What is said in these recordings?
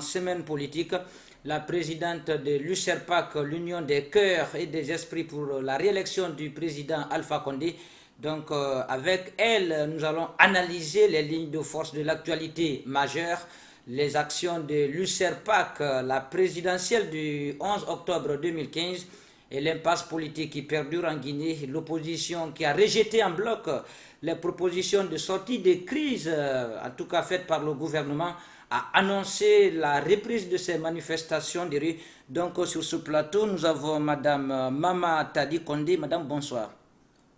dans Semaine politique, la présidente de l'UCERPAC, l'Union des cœurs et des esprits pour la réélection du président Alpha Condé. Donc avec elle, nous allons analyser les lignes de force de l'actualité majeure, les actions de l'UCERPAC, la présidentielle du 11 octobre 2015 et l'impasse politique qui perdure en Guinée, l'opposition qui a rejeté en bloc les propositions de sortie des crises, en tout cas faites par le gouvernement, a annoncé la reprise de ces manifestations de rue. Donc sur ce plateau, nous avons Madame Mama Tadi Condé. Madame, bonsoir.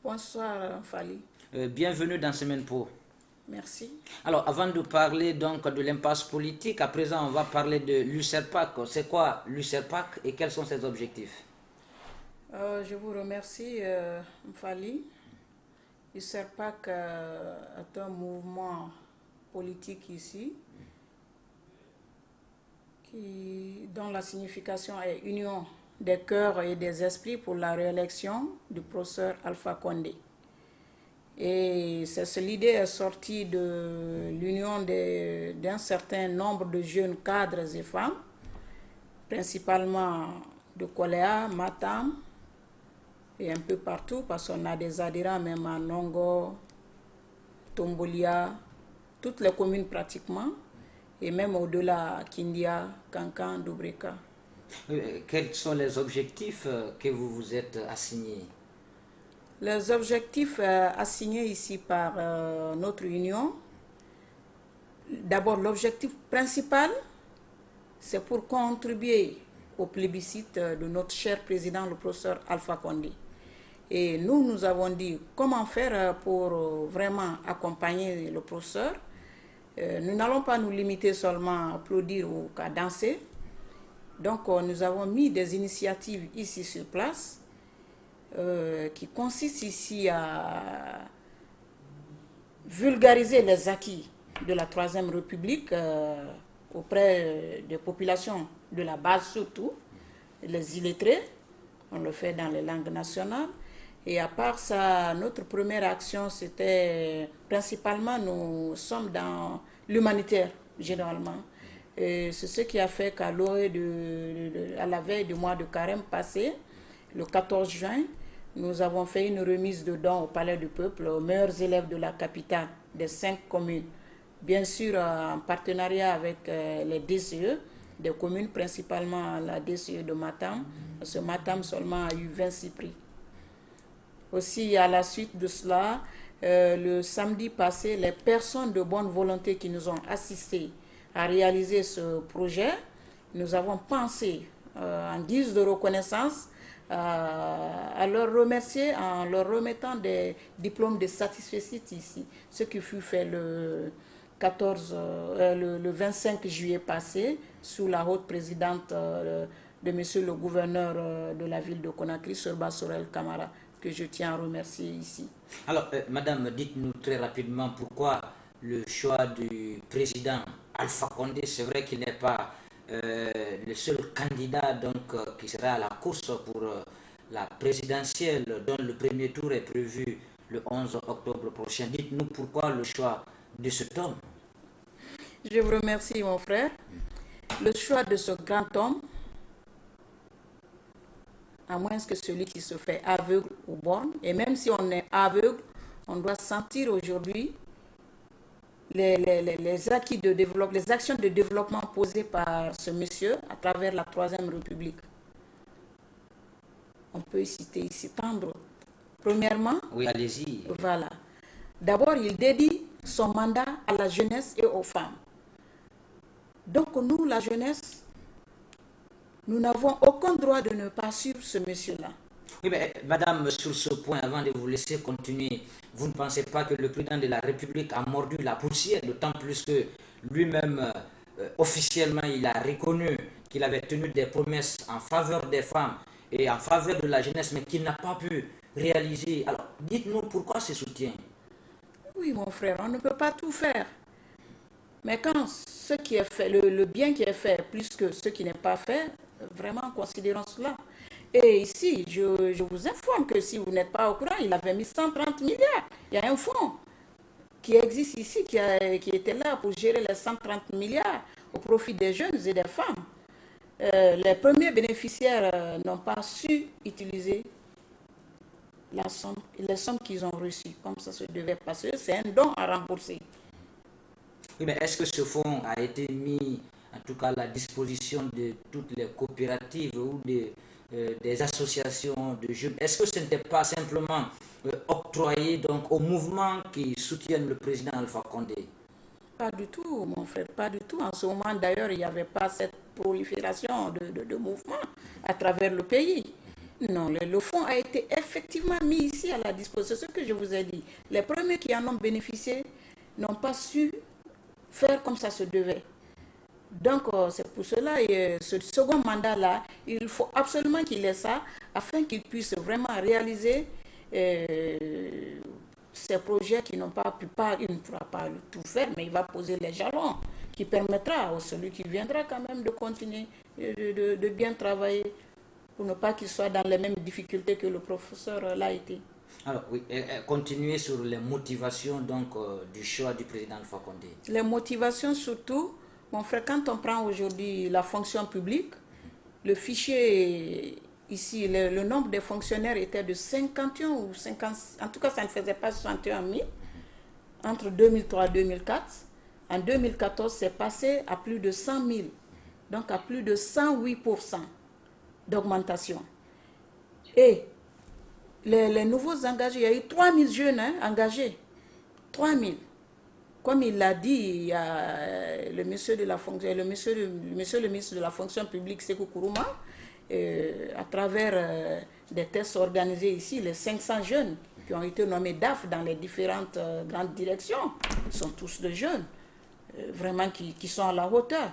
Bonsoir, Fali. Bienvenue dans Semaine Pro. Merci. Alors, avant de parler donc de l'impasse politique, à présent, on va parler de l'UCERPAC. C'est quoi l'UCERPAC et quels sont ses objectifs? Je vous remercie, Fali. L'UCERPAC est un mouvement politique ici dont la signification est Union des cœurs et des esprits pour la réélection du professeur Alpha Condé. Et l'idée est sortie de l'union d'un certain nombre de jeunes cadres et femmes, principalement de Koléa, Matam et un peu partout, parce qu'on a des adhérents même à Nongo, Tombolia, toutes les communes pratiquement, et même au-delà, Kindia, Kankan, Doubreka. Quels sont les objectifs que vous vous êtes assignés? Les objectifs assignés ici par notre union, d'abord l'objectif principal, c'est pour contribuer au plébiscite de notre cher président, le professeur Alpha Condé. Et nous avons dit comment faire pour vraiment accompagner le professeur. Nous n'allons pas nous limiter seulement à applaudir ou à danser. Donc nous avons mis des initiatives ici sur place qui consistent ici à vulgariser les acquis de la Troisième République auprès des populations de la base surtout, les illettrés. On le fait dans les langues nationales. Et à part ça, notre première action, c'était principalement, nous sommes dans l'humanitaire, généralement. Et c'est ce qui a fait qu'à la veille du mois de Carême passé, le 14 juin, nous avons fait une remise de dons au Palais du Peuple aux meilleurs élèves de la capitale des 5 communes. Bien sûr, en partenariat avec les DCE, des communes, principalement la DCE de Matam. Ce Matam seulement a eu 26 prix. Aussi, à la suite de cela, le samedi passé, les personnes de bonne volonté qui nous ont assistés à réaliser ce projet, nous avons pensé, en guise de reconnaissance, à leur remercier en leur remettant des diplômes de satisfecit ici, ce qui fut fait le 25 juillet passé sous la haute présidente de monsieur le gouverneur de la ville de Conakry, Sir Bassorel Camara, que je tiens à remercier ici. Alors, madame, dites-nous très rapidement pourquoi le choix du président Alpha Condé. C'est vrai qu'il n'est pas le seul candidat donc, qui sera à la course pour la présidentielle dont le premier tour est prévu le 11 octobre prochain. Dites-nous pourquoi le choix de cet homme. Je vous remercie, mon frère. Le choix de ce grand homme, à moins que celui qui se fait aveugle ou borgne, et même si on est aveugle, on doit sentir aujourd'hui les acquis de développement, les actions de développement posées par ce monsieur à travers la Troisième République. On peut citer ici tant d'autres. Premièrement, oui, allez-y. Voilà. D'abord, il dédie son mandat à la jeunesse et aux femmes. Donc nous, la jeunesse, nous n'avons aucun droit de ne pas suivre ce monsieur-là. Oui, mais madame, sur ce point, avant de vous laisser continuer, vous ne pensez pas que le président de la République a mordu la poussière, d'autant plus que lui-même, officiellement, il a reconnu qu'il avait tenu des promesses en faveur des femmes et en faveur de la jeunesse, mais qu'il n'a pas pu réaliser. Alors, dites-nous pourquoi ce soutien? Oui, mon frère, on ne peut pas tout faire. Mais quand ce qui est fait, le bien qui est fait, plus que ce qui n'est pas fait, vraiment considérons cela. Et ici, je vous informe que si vous n'êtes pas au courant, il avait mis 130 milliards. Il y a un fonds qui existe ici, qui était là pour gérer les 130 milliards au profit des jeunes et des femmes. Les premiers bénéficiaires n'ont pas su utiliser les sommes qu'ils ont reçues, comme ça se devait passer. C'est un don à rembourser. Oui, mais est-ce que ce fonds a été mis, en tout cas, à la disposition de toutes les coopératives ou des associations de jeunes? Est-ce que ce n'était pas simplement octroyé donc, aux mouvements qui soutiennent le président Alpha Condé? Pas du tout, mon frère, pas du tout. En ce moment, d'ailleurs, il n'y avait pas cette prolifération de mouvements à travers le pays. Non, le fonds a été effectivement mis ici à la disposition, ce que je vous ai dit. Les premiers qui en ont bénéficié n'ont pas su faire comme ça se devait. Donc, c'est pour cela, ce second mandat-là, il faut absolument qu'il ait ça, afin qu'il puisse vraiment réaliser ces projets qui n'ont pas pu, il ne pourra pas tout faire, mais il va poser les jalons qui permettra à celui qui viendra quand même de continuer, de bien travailler, pour ne pas qu'il soit dans les mêmes difficultés que le professeur l'a été. Alors, oui, continuer sur les motivations donc, du choix du président Alpha Condé. Les motivations surtout, mon frère, quand on prend aujourd'hui la fonction publique, le fichier ici, le nombre de fonctionnaires était de 51 ou 50, en tout cas ça ne faisait pas 61 000 entre 2003 et 2004. En 2014, c'est passé à plus de 100 000, donc à plus de 108% d'augmentation. Et les nouveaux engagés, il y a eu 3 000 jeunes engagés, 3 000. Comme il l'a dit, il y a le monsieur le ministre de la fonction publique, Sékou Kourouma, à travers des tests organisés ici, les 500 jeunes qui ont été nommés DAF dans les différentes grandes directions, sont tous des jeunes, vraiment qui sont à la hauteur.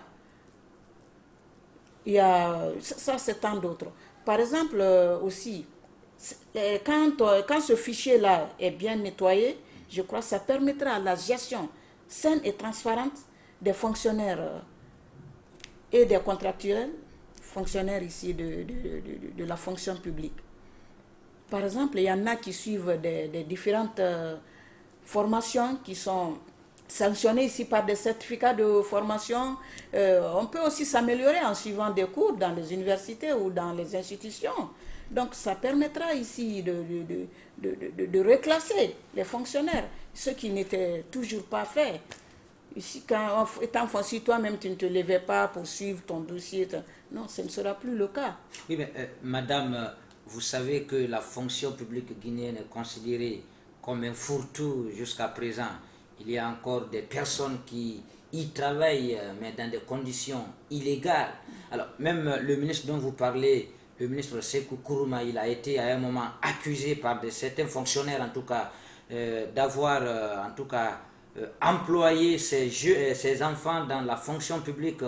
Il y a, ça c'est tant d'autres. Par exemple, aussi, quand ce fichier-là est bien nettoyé, je crois que ça permettra à la gestion saine et transparente des fonctionnaires et des contractuels, fonctionnaires ici de la fonction publique. Par exemple, il y en a qui suivent des différentes formations qui sont sanctionnées ici par des certificats de formation. On peut aussi s'améliorer en suivant des cours dans les universités ou dans les institutions. Donc ça permettra ici de reclasser les fonctionnaires, ce qui n'était toujours pas fait. Ici, étant foncier, toi-même, tu ne te levais pas pour suivre ton dossier. Non, ce ne sera plus le cas. Oui, mais madame, vous savez que la fonction publique guinéenne est considérée comme un fourre-tout jusqu'à présent. Il y a encore des personnes qui y travaillent, mais dans des conditions illégales. Alors, même le ministre dont vous parlez, le ministre Sékou Kourouma, il a été à un moment accusé par certains fonctionnaires, en tout cas, d'avoir, en tout cas, employé ces enfants dans la fonction publique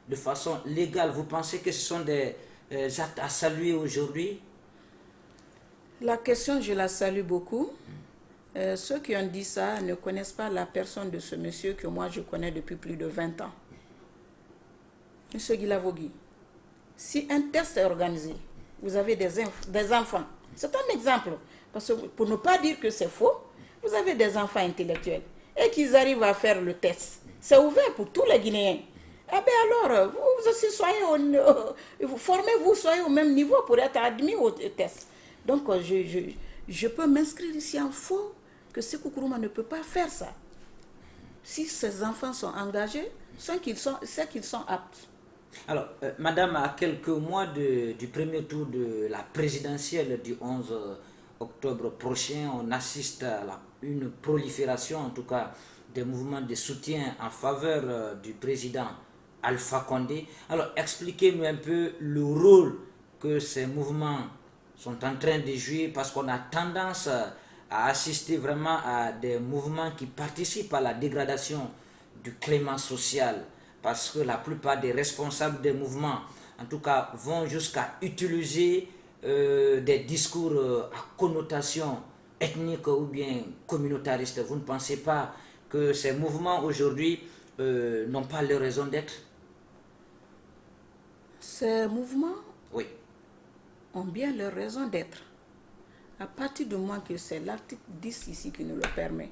de façon légale. Vous pensez que ce sont des actes à saluer aujourd'hui? La question, je la salue beaucoup. Ceux qui ont dit ça ne connaissent pas la personne de ce monsieur que moi je connais depuis plus de 20 ans. Monsieur Guilavogui, si un test est organisé, vous avez des enfants, c'est un exemple, parce que pour ne pas dire que c'est faux, vous avez des enfants intellectuels et qu'ils arrivent à faire le test. C'est ouvert pour tous les Guinéens. Eh bien alors, vous aussi formez-vous, soyez au même niveau pour être admis au test. Donc je peux m'inscrire ici en faux que Sékou Kourouma ne peut pas faire ça. Si ces enfants sont engagés, c'est qu'ils sont aptes. Alors, madame, à quelques mois du premier tour de la présidentielle du 11 octobre prochain, on assiste à une prolifération, en tout cas, des mouvements de soutien en faveur du président Alpha Condé. Alors, expliquez-nous un peu le rôle que ces mouvements sont en train de jouer, parce qu'on a tendance à assister vraiment à des mouvements qui participent à la dégradation du climat social, parce que la plupart des responsables des mouvements, en tout cas, vont jusqu'à utiliser des discours à connotation ethnique ou bien communautariste. Vous ne pensez pas que ces mouvements aujourd'hui n'ont pas leur raison d'être? Ces mouvements oui. ont bien leur raison d'être. À partir du moment que c'est l'article 10 ici qui nous le permet.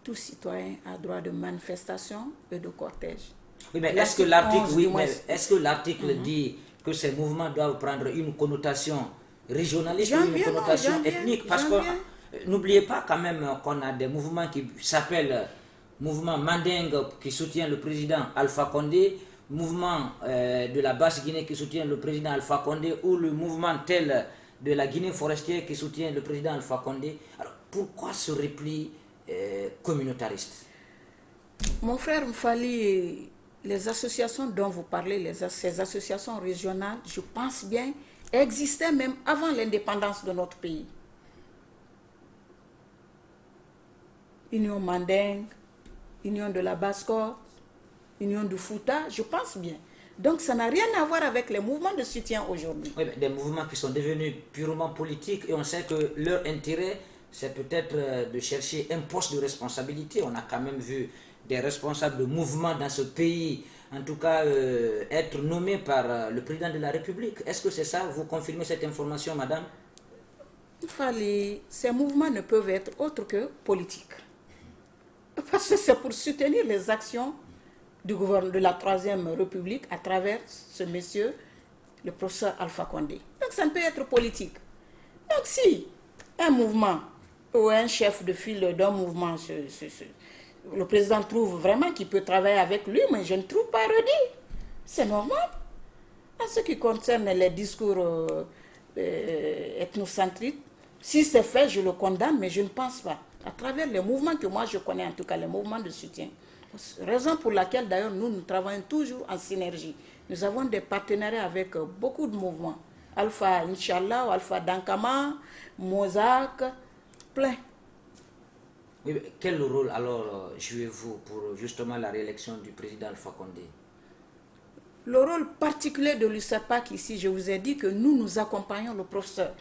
Tout citoyen a droit de manifestation et de cortège. Oui, mais est-ce que l'article, 11, oui, du moins. mais est-ce que l'article dit que ces mouvements doivent prendre une connotation régionaliste ou J'en une viens, non, connotation j'en viens, ethnique? Parce que j'en viens. n'oubliez pas quand même qu'on a des mouvements qui s'appellent mouvement Manding qui soutient le président Alpha Condé, mouvement de la Basse-Guinée qui soutient le président Alpha Condé, ou le mouvement tel de la Guinée forestière qui soutient le président Alpha Condé. Alors pourquoi ce repli communautariste? Mon frère Mfali, les associations dont vous parlez, ces associations régionales, je pense bien, existaient même avant l'indépendance de notre pays. Union Manding, Union de la Basse-Côte, Union du Fouta, je pense bien. Donc ça n'a rien à voir avec les mouvements de soutien aujourd'hui. Oui, des mouvements qui sont devenus purement politiques et on sait que leur intérêt, c'est peut-être de chercher un poste de responsabilité. On a quand même vu des responsables de mouvements dans ce pays, en tout cas être nommés par le président de la République. Est-ce que c'est ça? Vous confirmez cette information, madame? Ces mouvements ne peuvent être autres que politiques. Parce que c'est pour soutenir les actions du gouvernement de la Troisième République à travers ce monsieur, le professeur Alpha Condé. Donc ça ne peut être politique. Donc si un mouvement ou un chef de file d'un mouvement, le président trouve vraiment qu'il peut travailler avec lui, mais je ne trouve pas redit. C'est normal. En ce qui concerne les discours ethnocentriques, si c'est fait, je le condamne, mais je ne pense pas. À travers les mouvements que moi je connais, en tout cas les mouvements de soutien. Raison pour laquelle d'ailleurs nous travaillons toujours en synergie. Nous avons des partenariats avec beaucoup de mouvements. Alpha Inch'Allah, Alpha Dankama, Mozak, plein. Oui, quel rôle alors jouez-vous pour justement la réélection du président Alpha Condé? Le rôle particulier de l'USAPAC ici, je vous ai dit que nous accompagnons le professeur.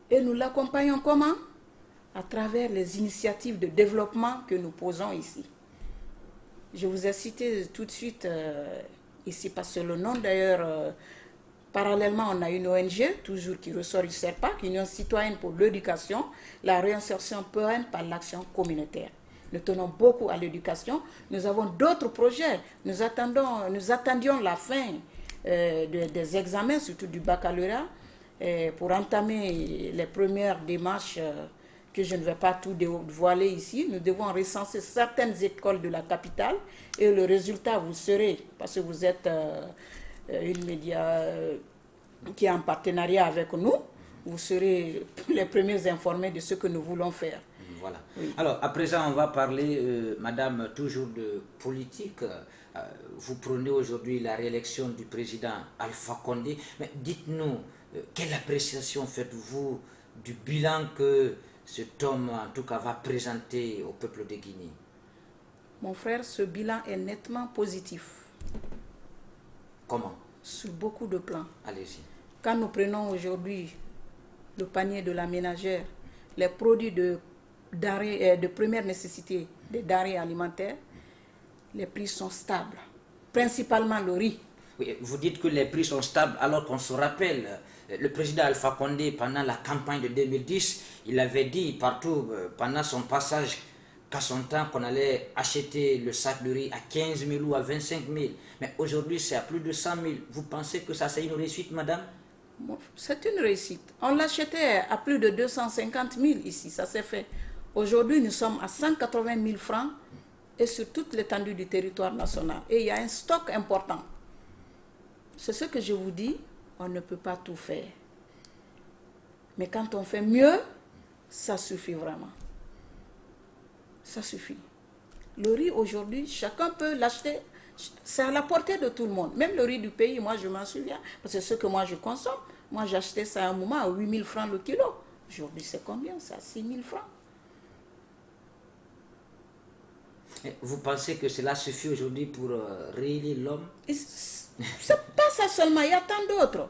Et nous l'accompagnons comment? À travers les initiatives de développement que nous posons ici. Je vous ai cité tout de suite ici, parce que le nom d'ailleurs, parallèlement, on a une ONG, toujours qui ressort du CERPAC, Union citoyenne pour l'éducation, la réinsertion pérenne par l'action communautaire. Nous tenons beaucoup à l'éducation. Nous avons d'autres projets. Nous attendions la fin des examens, surtout du baccalauréat, pour entamer les premières démarches que je ne vais pas tout dévoiler ici. Nous devons recenser certaines écoles de la capitale et le résultat, vous serez, parce que vous êtes une média qui est en partenariat avec nous, vous serez les premiers informés de ce que nous voulons faire. Voilà. Oui. Alors, à présent, on va parler, madame, toujours de politique. Vous prenez aujourd'hui la réélection du président Alpha Condé. Mais dites-nous, quelle appréciation faites-vous du bilan que cet homme, en tout cas, va présenter au peuple de Guinée? Mon frère, ce bilan est nettement positif. Comment? Sur beaucoup de plans. Allez-y. Quand nous prenons aujourd'hui le panier de la ménagère, les produits de première nécessité, des denrées alimentaires, les prix sont stables. Principalement le riz. Oui, vous dites que les prix sont stables alors qu'on se rappelle, le président Alpha Condé, pendant la campagne de 2010, il avait dit partout, pendant son passage, qu'à son temps, qu'on allait acheter le sac de riz à 15 000 ou à 25 000. Mais aujourd'hui, c'est à plus de 100 000. Vous pensez que ça, c'est une réussite, madame? C'est une réussite. On l'achetait à plus de 250 000 ici, ça s'est fait. Aujourd'hui, nous sommes à 180 000 francs et sur toute l'étendue du territoire national. Et il y a un stock important. C'est ce que je vous dis, on ne peut pas tout faire. Mais quand on fait mieux, ça suffit vraiment. Ça suffit. Le riz aujourd'hui, chacun peut l'acheter. C'est à la portée de tout le monde. Même le riz du pays, moi je m'en souviens. Parce que ce que moi je consomme, moi j'achetais ça à un moment à 8 000 francs le kilo. Aujourd'hui c'est combien ça? 6 000 francs. Vous pensez que cela suffit aujourd'hui pour réélire l'homme? C'est pas ça seulement, il y a tant d'autres.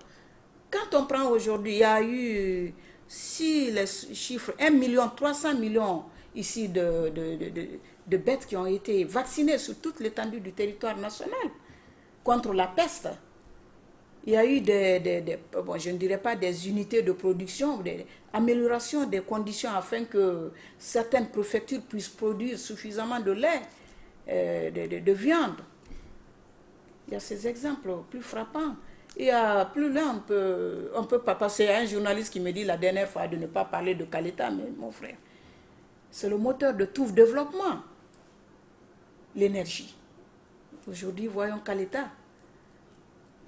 Quand on prend aujourd'hui, il y a eu, si les chiffres, 1 300 000 ici de bêtes qui ont été vaccinées sur toute l'étendue du territoire national contre la peste. Il y a eu bon, je ne dirais pas des unités de production, des améliorations des conditions afin que certaines préfectures puissent produire suffisamment de lait, de viande. y a ces exemples plus frappants. Il y a plus loin, on peut pas passer à un journaliste qui me dit la dernière fois de ne pas parler de Caleta, mais mon frère, c'est le moteur de tout développement, l'énergie. Aujourd'hui, voyons Caleta.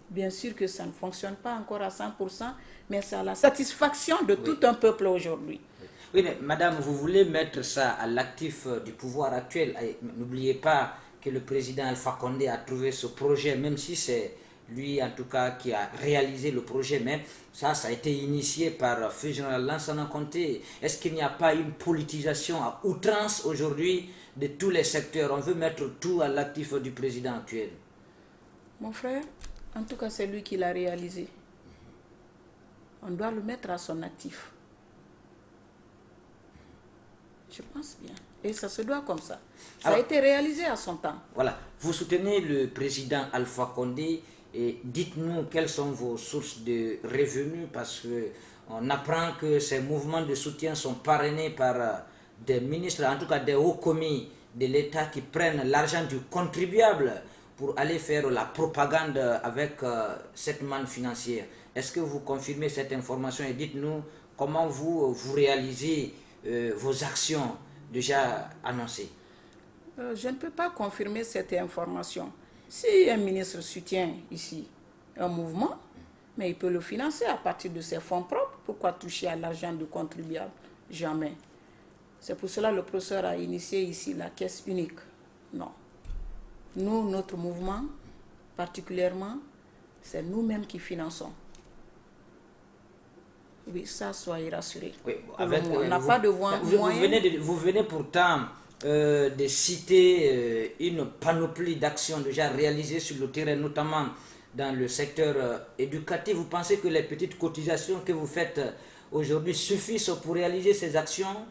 Bien sûr que ça ne fonctionne pas encore à 100%, mais c'est à la satisfaction de tout un peuple aujourd'hui. Oui, mais madame, vous voulez mettre ça à l'actif du pouvoir actuel. N'oubliez pas que le président Alpha Condé a trouvé ce projet, même si c'est lui en tout cas qui a réalisé le projet, mais ça a été initié par Feu Général Lansana Conté. Est-ce qu'il n'y a pas une politisation à outrance aujourd'hui de tous les secteurs? On veut mettre tout à l'actif du président actuel. Mon frère, en tout cas c'est lui qui l'a réalisé. On doit le mettre à son actif. Je pense bien. Et ça se doit comme ça. Ça a été réalisé à son temps. Voilà. Vous soutenez le président Alpha Condé et dites-nous quelles sont vos sources de revenus parce qu'on apprend que ces mouvements de soutien sont parrainés par des ministres, en tout cas des hauts commis de l'État qui prennent l'argent du contribuable pour aller faire la propagande avec cette manne financière. Est-ce que vous confirmez cette information et dites-nous comment vous réalisez vos actions déjà annoncées? Je ne peux pas confirmer cette information. Si un ministre soutient ici un mouvement, mais il peut le financer à partir de ses fonds propres, pourquoi toucher à l'argent du contribuable? Jamais. C'est pour cela que le professeur a initié ici la caisse unique. Non. Nous, notre mouvement, particulièrement, c'est nous-mêmes qui finançons. Oui, ça, soyez rassurés. Oui, on n'a pas de moyens. Vous venez pourtant de citer une panoplie d'actions déjà réalisées sur le terrain, notamment dans le secteur éducatif. Vous pensez que les petites cotisations que vous faites aujourd'hui suffisent pour réaliser ces actions?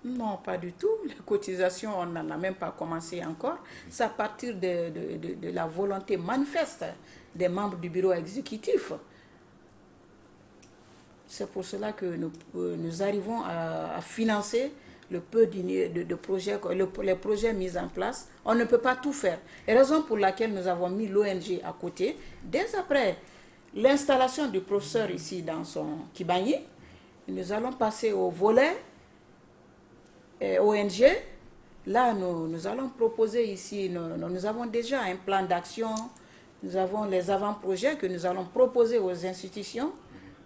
Non, pas du tout. Les cotisations, on n'en a même pas commencé encore. C'est à partir de la volonté manifeste des membres du bureau exécutif. C'est pour cela que nous arrivons à financer le peu de projets, les projets mis en place. On ne peut pas tout faire. Et raison pour laquelle nous avons mis l'ONG à côté. Dès après l'installation du professeur ici dans son Kibani, nous allons passer au volet ONG. Là, nous allons proposer ici, nous avons déjà un plan d'action, nous avons les avant-projets que nous allons proposer aux institutions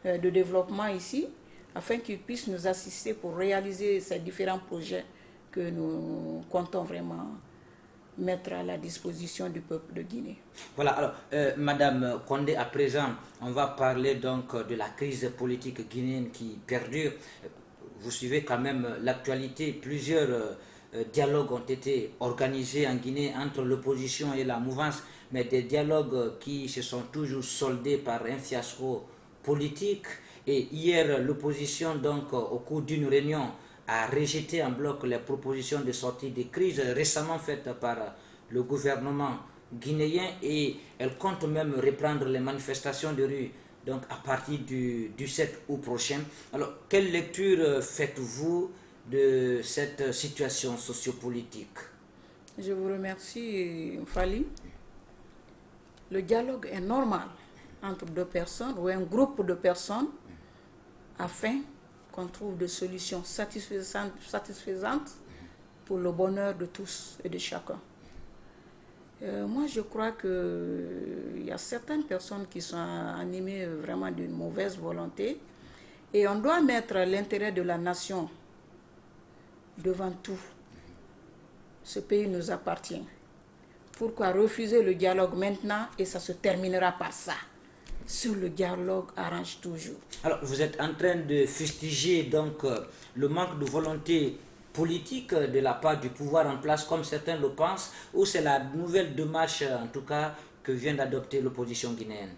de développement ici, afin qu'ils puissent nous assister pour réaliser ces différents projets que nous comptons vraiment mettre à la disposition du peuple de Guinée. Voilà, alors, Madame Condé, à présent, on va parler donc de la crise politique guinéenne qui perdure. Vous suivez quand même l'actualité, plusieurs dialogues ont été organisés en Guinée entre l'opposition et la mouvance, mais des dialogues qui se sont toujours soldés par un fiasco politique. Et hier, l'opposition, donc, au cours d'une réunion, a rejeté en bloc les propositions de sortie de crise récemment faites par le gouvernement guinéen et elle compte même reprendre les manifestations de rue donc à partir du 7 août prochain. Alors, quelle lecture faites-vous de cette situation sociopolitique? Je vous remercie, Fali. Le dialogue est normal entre deux personnes ou un groupe de personnes afin qu'on trouve des solutions satisfaisantes pour le bonheur de tous et de chacun. Moi, je crois qu'il y a certaines personnes qui sont animées vraiment d'une mauvaise volonté et on doit mettre l'intérêt de la nation devant tout. Ce pays nous appartient. Pourquoi refuser le dialogue maintenant et ça se terminera par ça? Sur le dialogue arrange toujours. Alors, vous êtes en train de fustiger donc le manque de volonté politique de la part du pouvoir en place, comme certains le pensent, ou c'est la nouvelle démarche, en tout cas, que vient d'adopter l'opposition guinéenne?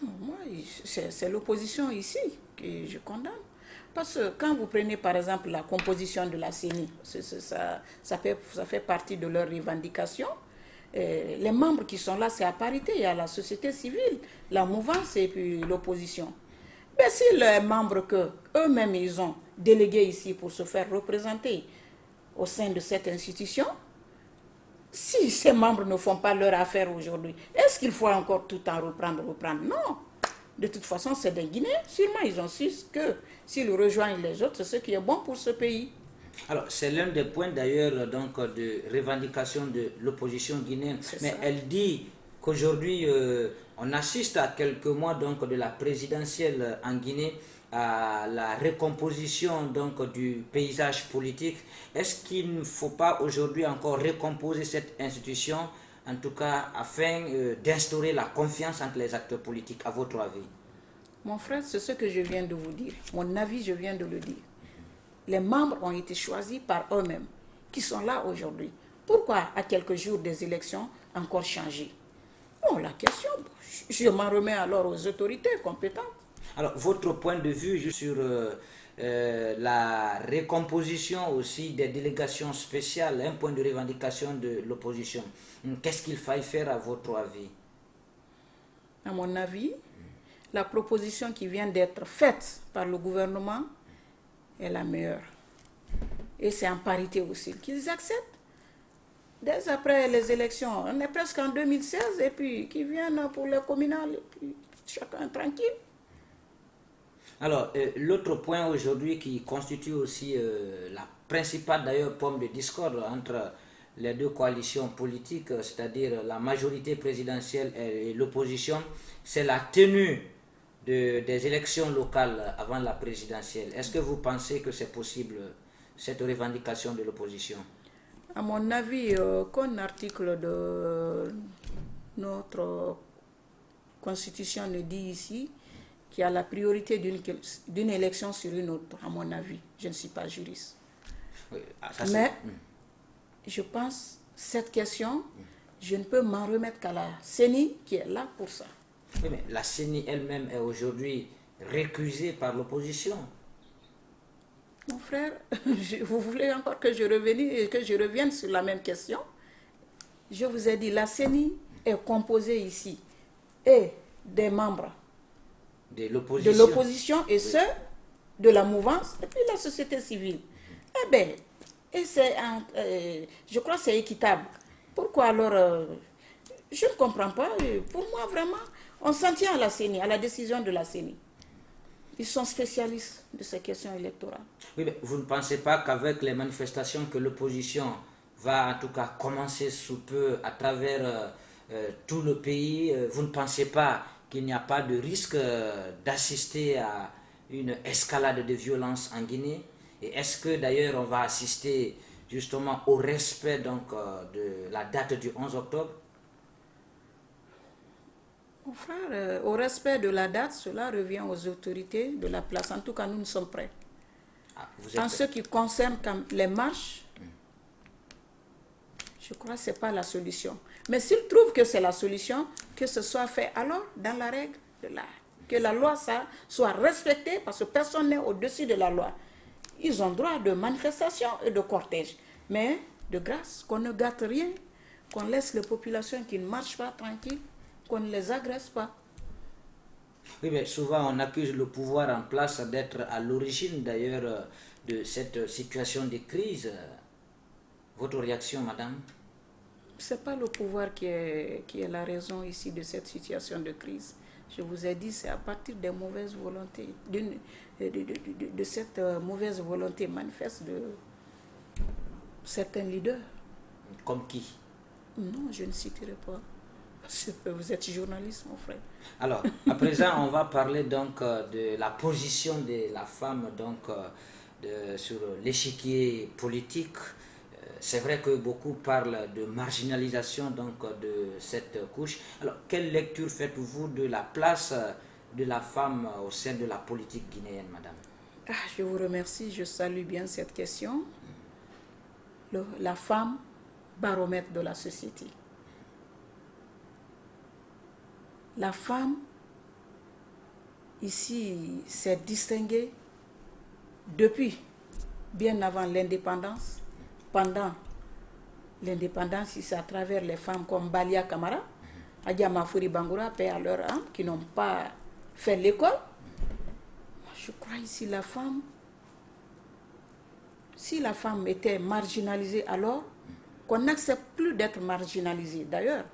Moi, c'est l'opposition ici que je condamne. Parce que quand vous prenez par exemple la composition de la CENI, ça fait partie de leurs revendications. Les membres qui sont là, c'est à parité. Il y a la société civile, la mouvance et puis l'opposition. Mais si les membres qu'eux-mêmes ils ont délégués ici pour se faire représenter au sein de cette institution, Si ces membres ne font pas leur affaire aujourd'hui, est-ce qu'il faut encore tout le temps reprendre? Non. De toute façon, c'est des Guinéens. Sûrement, ils ont su que s'ils rejoignent les autres, c'est ce qui est bon pour ce pays. Alors, c'est l'un des points d'ailleurs donc de revendication de l'opposition guinéenne. Mais elle dit qu'aujourd'hui, on assiste à quelques mois donc de la présidentielle en Guinée, à la recomposition donc du paysage politique. Est-ce qu'il ne faut pas aujourd'hui encore recomposer cette institution, en tout cas afin d'instaurer la confiance entre les acteurs politiques, à votre avis? Mon frère, c'est ce que je viens de vous dire. Mon avis, je viens de le dire. Les membres ont été choisis par eux-mêmes, qui sont là aujourd'hui. Pourquoi, à quelques jours des élections, encore changer? Bon, la question, je m'en remets alors aux autorités compétentes. Alors, votre point de vue sur la recomposition aussi des délégations spéciales, un point de revendication de l'opposition, qu'est-ce qu'il faille faire à votre avis? À mon avis, la proposition qui vient d'être faite par le gouvernement est la meilleure. Et c'est en parité aussi qu'ils acceptent. Dès après les élections, on est presque en 2016, et puis qu'ils viennent pour les communales, et puis chacun tranquille. Alors, l'autre point aujourd'hui qui constitue aussi la principale d'ailleurs pomme de discorde entre les deux coalitions politiques, c'est-à-dire la majorité présidentielle et l'opposition, c'est la tenue des élections locales avant la présidentielle. Est-ce que vous pensez que c'est possible, cette revendication de l'opposition? À mon avis, qu'un article de notre constitution ne dit ici qu'il y a la priorité d'une élection sur une autre, à mon avis. Je ne suis pas juriste. Oui, mais je pense cette question, je ne peux m'en remettre qu'à la CENI qui est là pour ça. Oui, mais la CENI elle-même est aujourd'hui récusée par l'opposition. Mon frère, vous voulez encore que je revienne sur la même question? Je vous ai dit, la CENI est composée ici et des membres de l'opposition et ceux de la mouvance et puis la société civile. Eh bien, je crois que c'est équitable. Pourquoi alors je ne comprends pas. Pour moi, vraiment, on s'en tient à la CENI, à la décision de la CENI. Ils sont spécialistes de ces questions électorales. Oui, mais vous ne pensez pas qu'avec les manifestations que l'opposition va en tout cas commencer sous peu à travers tout le pays, vous ne pensez pas qu'il n'y a pas de risque d'assister à une escalade de violence en Guinée? Et est-ce que d'ailleurs on va assister justement au respect donc, de la date du 11 octobre? Mon frère, au respect de la date, cela revient aux autorités de la place. En tout cas, nous sommes prêts. En ce qui concerne les marches, je crois que ce n'est pas la solution. Mais s'ils trouvent que c'est la solution, que ce soit fait alors dans la règle de l'art. Que la loi soit respectée parce que personne n'est au-dessus de la loi. Ils ont droit de manifestation et de cortège. Mais de grâce, qu'on ne gâte rien, qu'on laisse les populations qui ne marchent pas tranquilles, qu'on ne les agresse pas. Oui, mais souvent on accuse le pouvoir en place d'être à l'origine d'ailleurs de cette situation de crise. Votre réaction, madame? Ce n'est pas le pouvoir qui est la raison ici de cette situation de crise. Je vous ai dit, c'est à partir des mauvaises volontés, de cette mauvaise volonté manifeste de certains leaders. Comme qui? Non, je ne citerai pas. Vous êtes journaliste, mon frère. Alors, à présent, on va parler donc de la position de la femme donc, sur l'échiquier politique. C'est vrai que beaucoup parlent de marginalisation donc, de cette couche. Alors, quelle lecture faites-vous de la place de la femme au sein de la politique guinéenne, madame? Je vous remercie, je salue bien cette question. La femme, baromètre de la société. La femme, ici, s'est distinguée depuis, bien avant l'indépendance, pendant l'indépendance, c'est à travers les femmes comme Balia Camara, Adja Mafouri Bangoura, paix à leur âme, qui n'ont pas fait l'école. Je crois ici la femme, si la femme était marginalisée alors, qu'on n'accepte plus d'être marginalisé. D'ailleurs,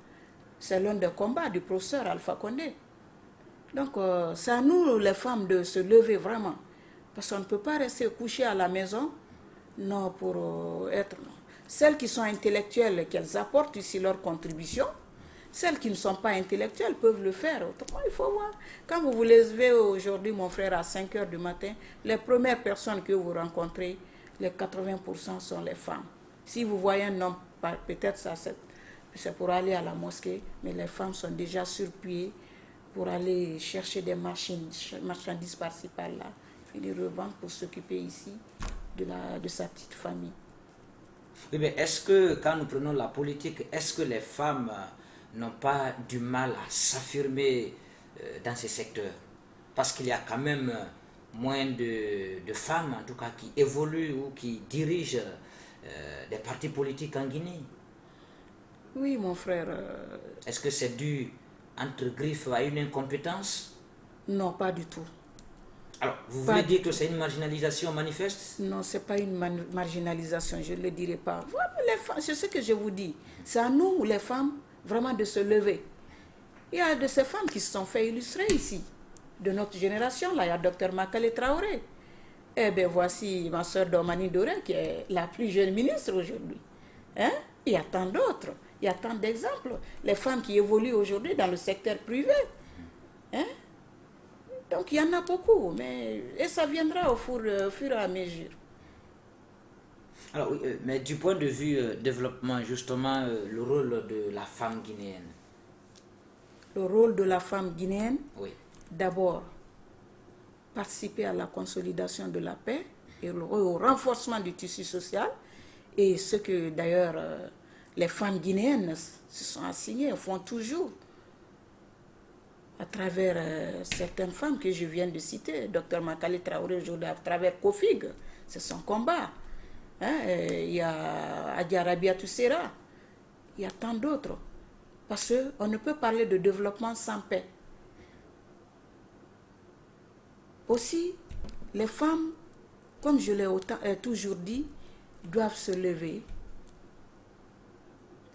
c'est l'un des combats du professeur Alpha Condé. Donc, c'est à nous, les femmes, de se lever vraiment. Parce qu'on ne peut pas rester couché à la maison, non, pour être... Celles qui sont intellectuelles, qu'elles apportent ici leur contribution. Celles qui ne sont pas intellectuelles peuvent le faire. Autrement, il faut voir. Quand vous vous levez aujourd'hui, mon frère, à 5 h du matin, les premières personnes que vous rencontrez, les 80% sont les femmes. Si vous voyez un homme, peut-être ça c'est pour aller à la mosquée, mais les femmes sont déjà sur pied pour aller chercher des marchandises par-ci par-là et les revendre pour s'occuper ici de sa petite famille. Oui, mais est-ce que, quand nous prenons la politique, est-ce que les femmes n'ont pas du mal à s'affirmer dans ces secteurs? Parce qu'il y a quand même moins de femmes, en tout cas, qui évoluent ou qui dirigent des partis politiques en Guinée. Oui, mon frère. Est-ce que c'est dû, entre griffes, à une incompétence? Non, pas du tout. Alors, vous voulez dire que c'est une marginalisation manifeste? Non, ce n'est pas une marginalisation, je ne le dirai pas. Voilà, les femmes, c'est ce que je vous dis. C'est à nous, les femmes, vraiment de se lever. Il y a de ces femmes qui se sont fait illustrer ici, de notre génération. Là, il y a Dr Makale Traoré. Eh bien, voici ma soeur Domani Doré, qui est la plus jeune ministre aujourd'hui. Hein? Il y a tant d'autres, il y a tant d'exemples. Les femmes qui évoluent aujourd'hui dans le secteur privé. Hein? Donc, il y en a beaucoup, et ça viendra au fur et à mesure. Alors, mais du point de vue développement, justement, le rôle de la femme guinéenne. Le rôle de la femme guinéenne, oui. D'abord, participer à la consolidation de la paix et au renforcement du tissu social. Et ce que, d'ailleurs, les femmes guinéennes se sont assignées, font toujours. À travers certaines femmes que je viens de citer, Dr Makale Traoré aujourd'hui, à travers Kofig, c'est son combat. Hein? Il y a Adja Rabiatou Serra, il y a tant d'autres. Parce qu'on ne peut parler de développement sans paix. Aussi, les femmes, comme je l'ai toujours dit, doivent se lever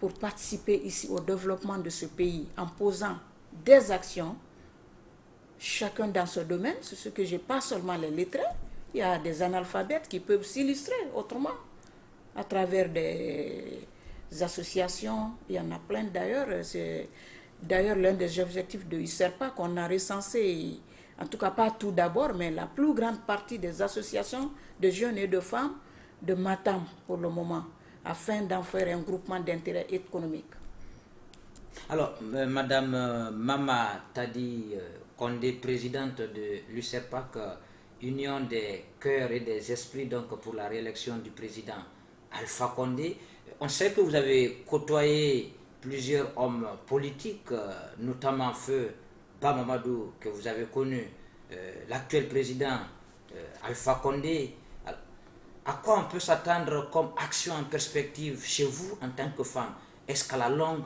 pour participer ici au développement de ce pays en posant des actions, chacun dans ce domaine. C'est ce que j'ai, pas seulement les lettrés, il y a des analphabètes qui peuvent s'illustrer autrement, à travers des associations, il y en a plein d'ailleurs. C'est d'ailleurs l'un des objectifs de USERPA qu'on a recensé, en tout cas pas tout d'abord, mais la plus grande partie des associations de jeunes et de femmes de Matam pour le moment, afin d'en faire un groupement d'intérêt économique. Alors, Madame Mama Tadi Condé, présidente de l'USERPAC, Union des cœurs et des esprits donc pour la réélection du président Alpha Condé, on sait que vous avez côtoyé plusieurs hommes politiques, notamment Feu Bamamadou, que vous avez connu, l'actuel président Alpha Condé. À quoi on peut s'attendre comme action en perspective chez vous en tant que femme? Est-ce qu'à la longue,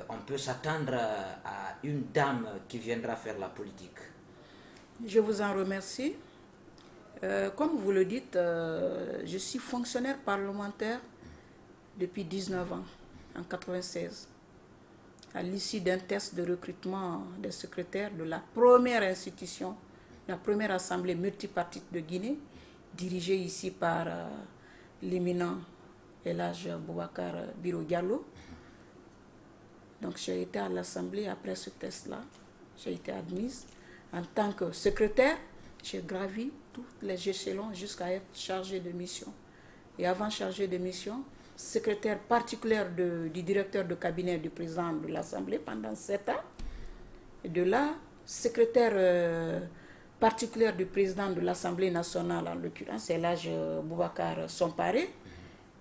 on peut s'attendre à une dame qui viendra faire la politique? Je vous en remercie. Comme vous le dites, je suis fonctionnaire parlementaire depuis 19 ans, en 1996, à l'issue d'un test de recrutement des secrétaires de la première institution, la première assemblée multipartite de Guinée, dirigée ici par l'éminent El Hadj Boubacar Biro Diallo. Donc j'ai été à l'Assemblée après ce test-là. J'ai été admise en tant que secrétaire. J'ai gravi tous les échelons jusqu'à être chargée de mission. Et avant chargée de mission, secrétaire particulière du directeur de cabinet du président de l'Assemblée pendant 7 ans. Et de là, secrétaire particulière du président de l'Assemblée nationale, en l'occurrence, c'est l'âge Boubacar Somparé,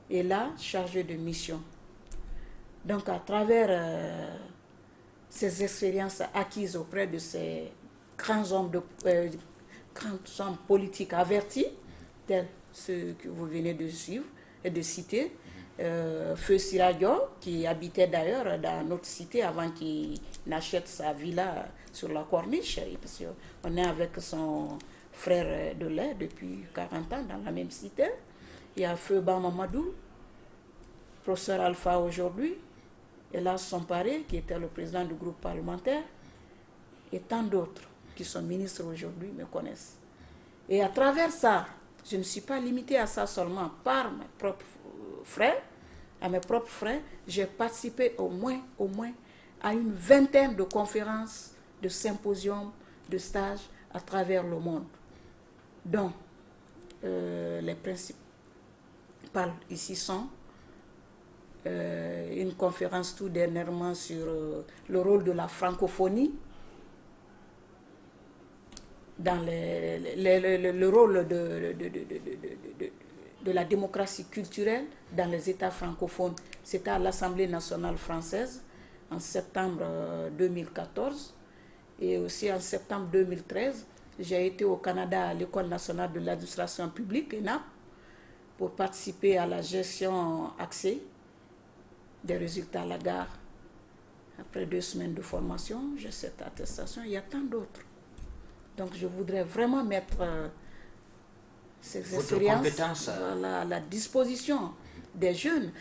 et là, chargé de mission. Donc, à travers ces expériences acquises auprès de ces grands hommes politiques avertis, tels ceux que vous venez de suivre et de citer, Feu Siradio, qui habitait d'ailleurs dans notre cité avant qu'il n'achète sa villa sur la Corniche, parce qu'on est avec son frère de lait depuis 40 ans dans la même cité. Il y a Feu Bamamadou, professeur Alpha aujourd'hui, Elas Somparé, qui était le président du groupe parlementaire, et tant d'autres qui sont ministres aujourd'hui me connaissent. Et à travers ça, je ne suis pas limitée à ça seulement par mes propres frères. À mes propres frères, j'ai participé au moins à une vingtaine de conférences, de symposiums, de stages à travers le monde. Donc, les principales ici sont une conférence tout dernièrement sur le rôle de la francophonie dans le rôle de la démocratie culturelle dans les États francophones. C'était à l'Assemblée nationale française en septembre 2014 et aussi en septembre 2013. J'ai été au Canada à l'École nationale de l'administration publique, ENAP, pour participer à la gestion accès des résultats à la gare. Après 2 semaines de formation, j'ai cette attestation. Il y a tant d'autres. Donc je voudrais vraiment mettre ces expériences à la disposition des jeunes.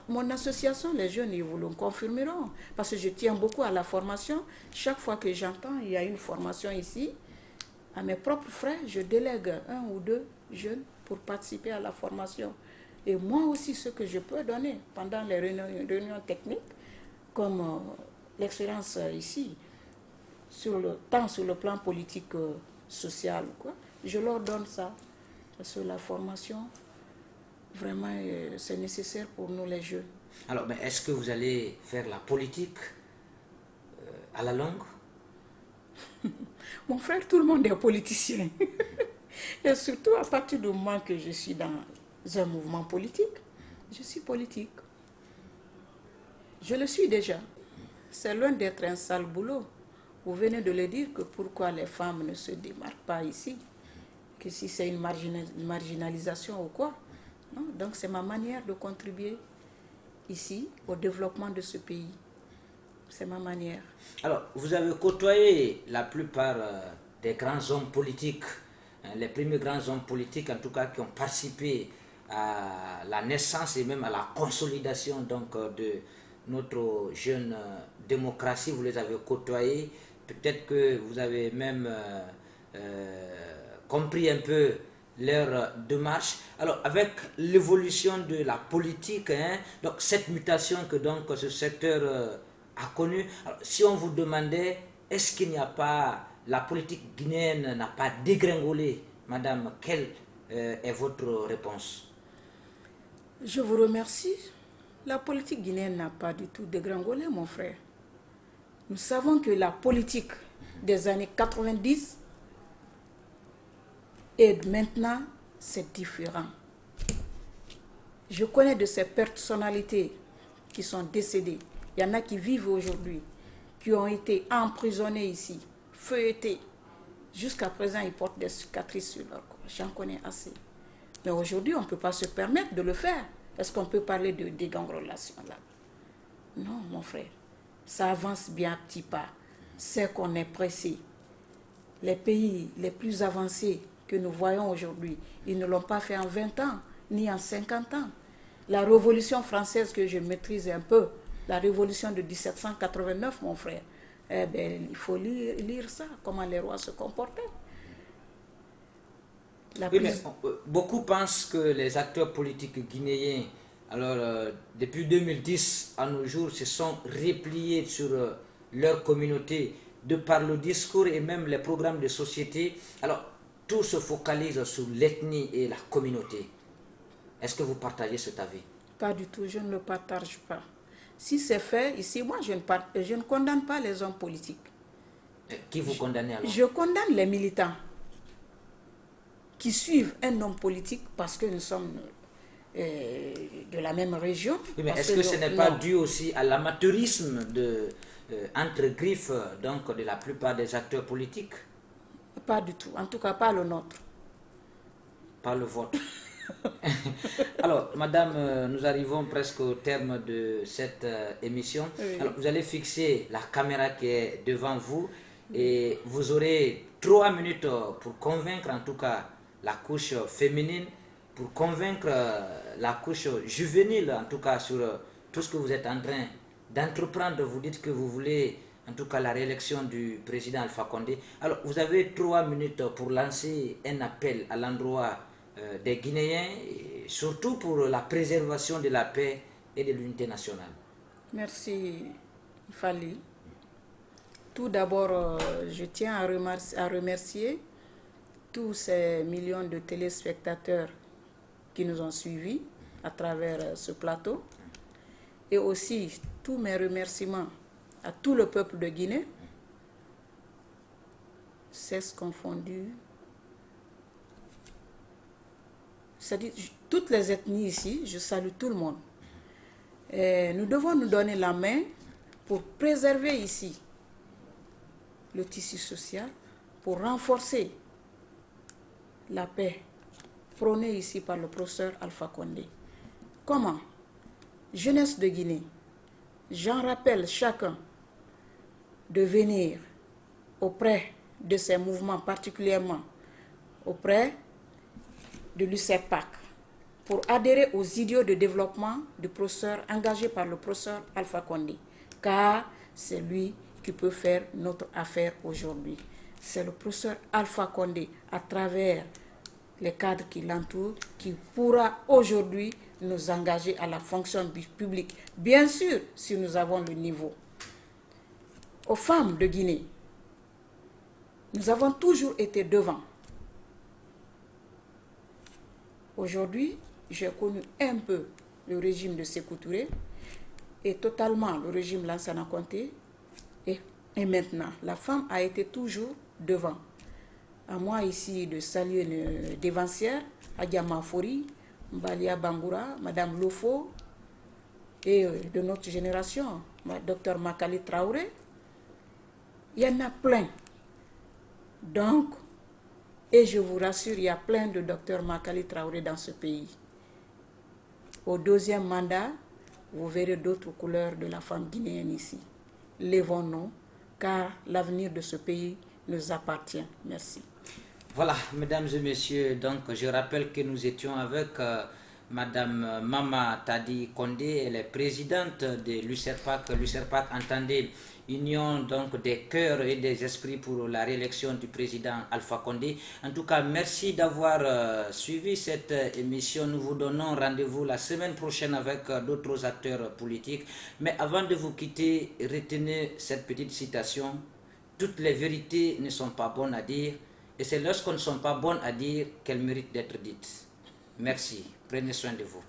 Mon association, les jeunes, ils vous le confirmeront. Parce que je tiens beaucoup à la formation. Chaque fois que j'entends, il y a une formation ici, à mes propres frères, je délègue 1 ou 2 jeunes pour participer à la formation. Et moi aussi, ce que je peux donner pendant les réunions techniques, comme l'expérience ici, tant sur le plan politique, social, quoi, je leur donne ça. Parce que la formation, vraiment, c'est nécessaire pour nous les jeunes. Alors, mais est-ce que vous allez faire la politique à la longue? Mon frère, tout le monde est politicien. Et surtout à partir du moment que je suis dans un mouvement politique, je suis politique. Je le suis déjà. C'est loin d'être un sale boulot. Vous venez de le dire que pourquoi les femmes ne se démarquent pas ici, que si c'est une marginalisation ou quoi. Non, donc c'est ma manière de contribuer ici au développement de ce pays. C'est ma manière. Alors, vous avez côtoyé la plupart des grands hommes politiques, les premiers grands hommes politiques en tout cas qui ont participé à la naissance et même à la consolidation donc, de notre jeune démocratie. Vous les avez côtoyés. Peut-être que vous avez même compris un peu leur démarche. Alors, avec l'évolution de la politique, donc cette mutation que donc ce secteur a connue, si on vous demandait, est-ce qu'il n'y a pas, la politique guinéenne n'a pas dégringolé, madame, quelle est votre réponse? Je vous remercie. La politique guinéenne n'a pas du tout dégringolé, mon frère. Nous savons que la politique des années 90 et maintenant, c'est différent. Je connais de ces personnalités qui sont décédées. Il y en a qui vivent aujourd'hui, qui ont été emprisonnés ici, feuilletés. Jusqu'à présent, ils portent des cicatrices sur leur corps. J'en connais assez. Mais aujourd'hui, on ne peut pas se permettre de le faire. Est-ce qu'on peut parler de dégringolation là? Non, mon frère. Ça avance bien à petits pas. C'est qu'on est pressé. Les pays les plus avancés que nous voyons aujourd'hui, ils ne l'ont pas fait en 20 ans, ni en 50 ans. La Révolution française que je maîtrise un peu, la Révolution de 1789, mon frère, eh bien, il faut lire ça, comment les rois se comportaient. Oui, mais beaucoup pensent que les acteurs politiques guinéens, alors depuis 2010 à nos jours, se sont repliés sur leur communauté de par le discours et même les programmes de société. Alors, tout se focalise sur l'ethnie et la communauté. Est-ce que vous partagez cet avis? Pas du tout, je ne le partage pas. Si c'est fait, ici, moi, je ne condamne pas les hommes politiques. Qui vous condamnez alors? Je condamne les militants qui suivent un homme politique parce que nous sommes de la même région. Oui, mais est-ce que ce n'est pas dû aussi à l'amateurisme entre griffes donc, de la plupart des acteurs politiques? Pas du tout, en tout cas pas le nôtre. Pas le vôtre. Alors, madame, nous arrivons presque au terme de cette émission. Oui. Alors, vous allez fixer la caméra qui est devant vous et vous aurez 3 minutes pour convaincre en tout cas la couche féminine pour convaincre la couche juvénile, en tout cas sur tout ce que vous êtes en train d'entreprendre. Vous dites que vous voulez en tout cas la réélection du président Alpha Condé. Alors vous avez 3 minutes pour lancer un appel à l'endroit des Guinéens, et surtout pour la préservation de la paix et de l'unité nationale. Merci Fali. Tout d'abord, je tiens à remercier tous ces millions de téléspectateurs qui nous ont suivis à travers ce plateau, et aussi tous mes remerciements à tout le peuple de Guinée, sexe confondu, c'est-à-dire toutes les ethnies ici, je salue tout le monde. Et nous devons nous donner la main pour préserver ici le tissu social, pour renforcer la paix prônée ici par le professeur Alpha Condé. Comment? Jeunesse de Guinée, j'en rappelle chacun de venir auprès de ces mouvements, particulièrement auprès de l'UCEPAC, pour adhérer aux idéaux de développement du professeur, engagé par le professeur Alpha Condé, car c'est lui qui peut faire notre affaire aujourd'hui. C'est le professeur Alpha Condé, à travers les cadres qui l'entourent, qui pourra aujourd'hui nous engager à la fonction publique. Bien sûr, si nous avons le niveau. Aux femmes de Guinée, nous avons toujours été devant. Aujourd'hui, j'ai connu un peu le régime de Sékou Touré et totalement le régime Lansana Conté. Et maintenant, la femme a été toujours devant. À moi ici de saluer une dévancière, Adia Mafori, Mbalia Bangoura, Madame Lofo, et de notre génération, Dr Makali Traoré. Il y en a plein. Donc, et je vous rassure, il y a plein de Dr Makali Traoré dans ce pays. Au 2e mandat, vous verrez d'autres couleurs de la femme guinéenne ici. Lèvons-nous, car l'avenir de ce pays nous appartient. Merci. Voilà, mesdames et messieurs, donc je rappelle que nous étions avec Madame Mama Tadi Condé, elle est présidente de l'UCERPAC. L'UCERPAC entendait Union donc des cœurs et des esprits pour la réélection du président Alpha Condé. En tout cas, merci d'avoir suivi cette émission. Nous vous donnons rendez-vous la semaine prochaine avec d'autres acteurs politiques. Mais avant de vous quitter, retenez cette petite citation. Toutes les vérités ne sont pas bonnes à dire, et c'est lorsqu'elles ne sont pas bonnes à dire qu'elles méritent d'être dites. Merci. Prenez soin de vous.